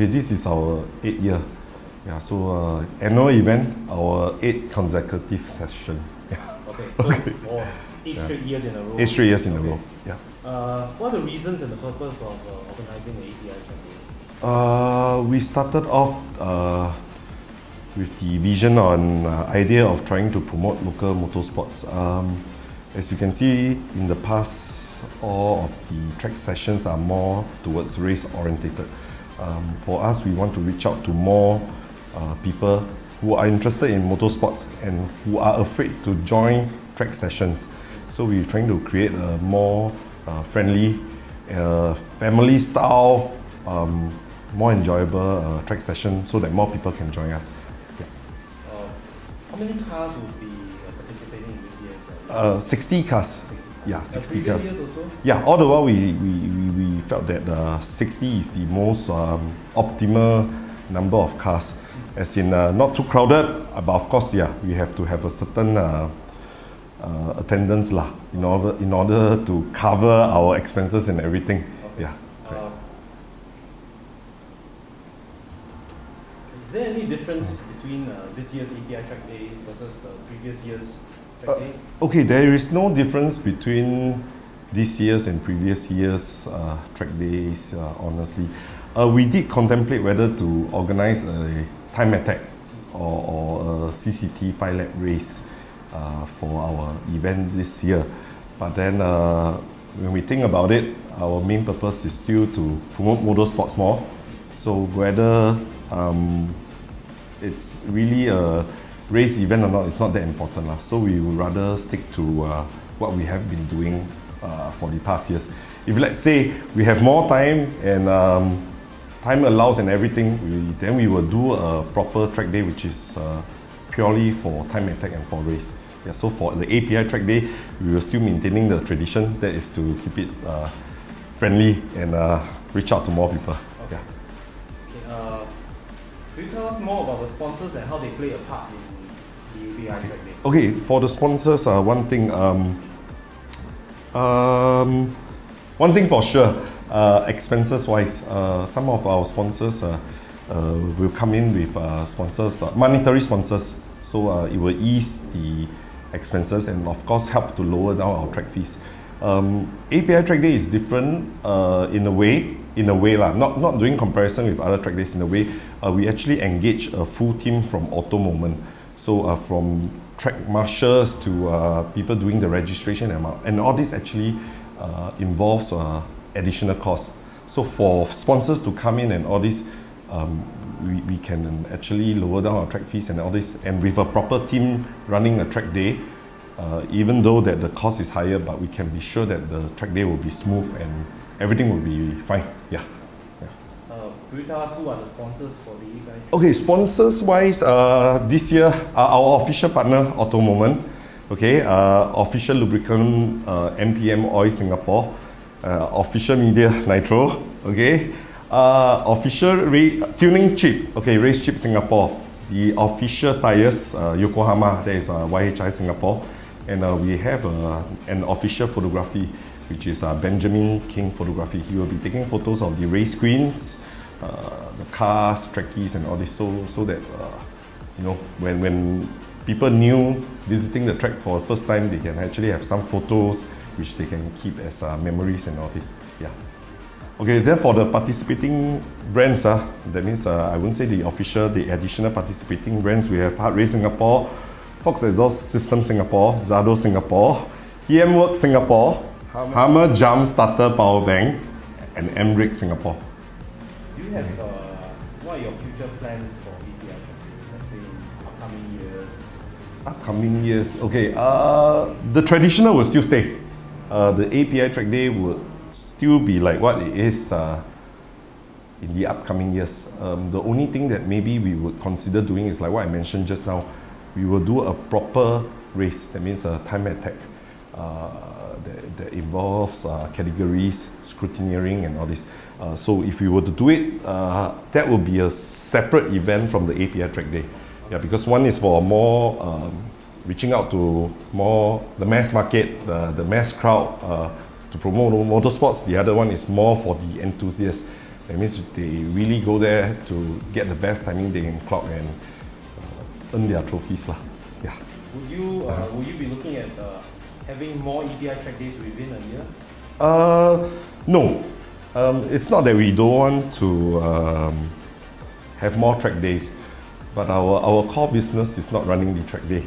Okay, this is our 8th year. Yeah, so annual event, our 8th consecutive session. Yeah. Okay, so for 8 straight years in a row. 8 straight years in a row. Yeah. What are the reasons and the purpose of organizing the API Track Day? We started off with the vision on idea of trying to promote local motorsports. As you can see in the past, all of the track sessions are more towards race orientated. For us, we want to reach out to more people who are interested in motorsports and who are afraid to join track sessions. So we're trying to create a more friendly, family style, more enjoyable track session so that more people can join us. Yeah. How many cars would be participating in this year's? 60 cars. Yeah, 60 cars. Years also? Yeah, all the while we felt that 60 is the most optimal number of cars. As in not too crowded, but of course, yeah, we have to have a certain attendance lah, in order to cover our expenses and everything. Okay. Yeah. Is there any difference between this year's API Track Day versus previous year's track days? Okay, there is no difference between this year's and previous year's track days, honestly. We did contemplate whether to organize a time attack or a CCT 5-lap race for our event this year. But then when we think about it, our main purpose is still to promote motorsports more. So whether it's really a race event or not, it's not that important lah. So we would rather stick to what we have been doing for the past years. If let's say we have more time and time allows and everything, then we will do a proper track day which is purely for time attack and for race. Yeah, so for the API Track Day, we will still maintaining the tradition, that is to keep it friendly and reach out to more people. Okay. Okay, could you tell us more about the sponsors and how they play a part in the API Track Day? Okay, for the sponsors, one thing for sure, expenses wise, some of our sponsors will come in with sponsors, monetary sponsors, so it will ease the expenses and of course help to lower down our track fees. API Track Day is different in a way lah, not doing comparison with other track days. In a way, we actually engage a full team from Auto Moment, so from track marshals to people doing the registration and all this actually involves additional costs. So for sponsors to come in and all this, we can actually lower down our track fees and all this, and with a proper team running a track day, even though that the cost is higher, but we can be sure that the track day will be smooth and everything will be fine. Yeah. Could you tell us who are the sponsors for the API? Okay, sponsors wise, this year our official partner Auto Moment, okay, official lubricant MPM Oil Singapore, official media Nitro, okay, official tuning chip, okay, Race Chip Singapore, the official tires Yokohama, that is YHI Singapore, and we have an official photography which is Benjamin King Photography. He will be taking photos of the race screens, the cars, trackies and all this, so that when people new visiting the track for the first time, they can actually have some photos which they can keep as memories and all this. Yeah. Okay, then for the participating brands, that means I wouldn't say the official, the additional participating brands, we have Hard Race Singapore, Fox Exhaust System Singapore, Zado Singapore, EM Works Singapore, Hammer Jump Starter Power Bank, and MRIG Singapore. Do you have what are your future plans for API, let's say upcoming years? Upcoming years, okay. The traditional will still stay. The API Track Day will still be like what it is in the upcoming years. The only thing that maybe we would consider doing is like what I mentioned just now. We will do a proper race. That means a time attack that involves categories, scrutineering, and all this. So if we were to do it, that will be a separate event from the API Track Day. Yeah, because one is for more reaching out to more the mass market, the mass crowd to promote motorsports. The other one is more for the enthusiasts. That means they really go there to get the best timing they can clock and earn their trophies lah. Yeah. Would you be looking at having more EPI track days within a year? No. It's not that we don't want to have more track days, but our core business is not running the track day.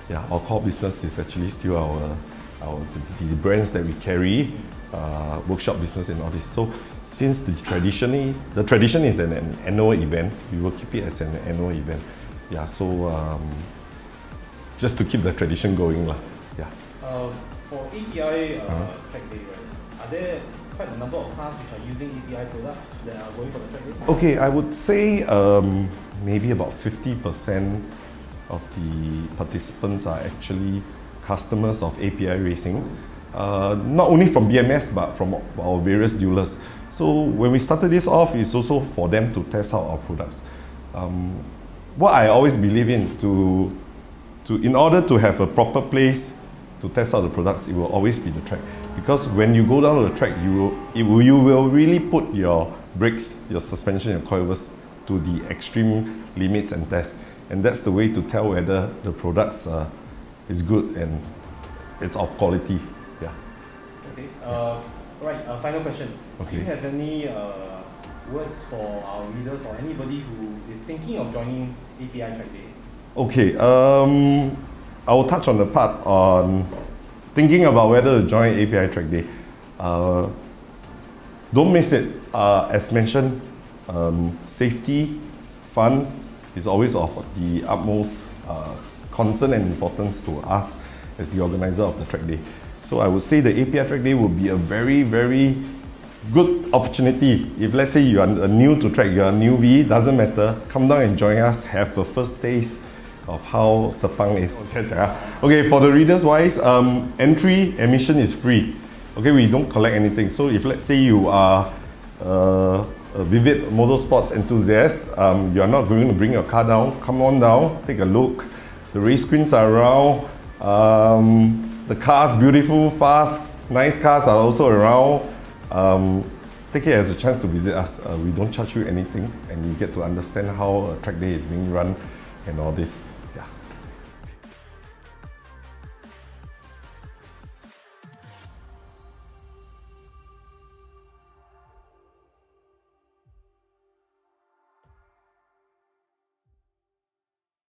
Yeah, our core business is actually still the brands that we carry, workshop business and all this. So since the tradition is an annual event, we will keep it as an annual event. Yeah, so just to keep the tradition going lah. Yeah. For API track day, right, are there quite a number of cars which are using API products that are going for the track day? Okay, I would say maybe about 50% of the participants are actually customers of API Racing. Not only from BMS but from our various dealers. So when we started this off, it's also for them to test out our products. What I always believe in order to have a proper place to test out the products, it will always be the track. Because when you go down to the track, you will really put your brakes, your suspension, your coilovers to the extreme limits and test. And that's the way to tell whether the products is good and it's of quality. Yeah. Okay. Right. Final question. Okay. Do you have any words for our readers or anybody who is thinking of joining API Track Day? Okay. I will touch on the part on thinking about whether to join API Track Day. Don't miss it. As mentioned, safety, fun is always of the utmost concern and importance to us as the organizer of the track day. So I would say the API Track Day will be a very, very good opportunity. If let's say you are new to track, you are a newbie, doesn't matter, come down and join us, have a first taste of how Sepang is. Okay, for the readers wise, admission is free. Okay, we don't collect anything. So if let's say you are a vivid motorsports enthusiast, you are not going to bring your car down, come on down, take a look. The race screens are around, the cars beautiful, fast, nice cars are also around. Take it as a chance to visit us. We don't charge you anything and you get to understand how a track day is being run and all this.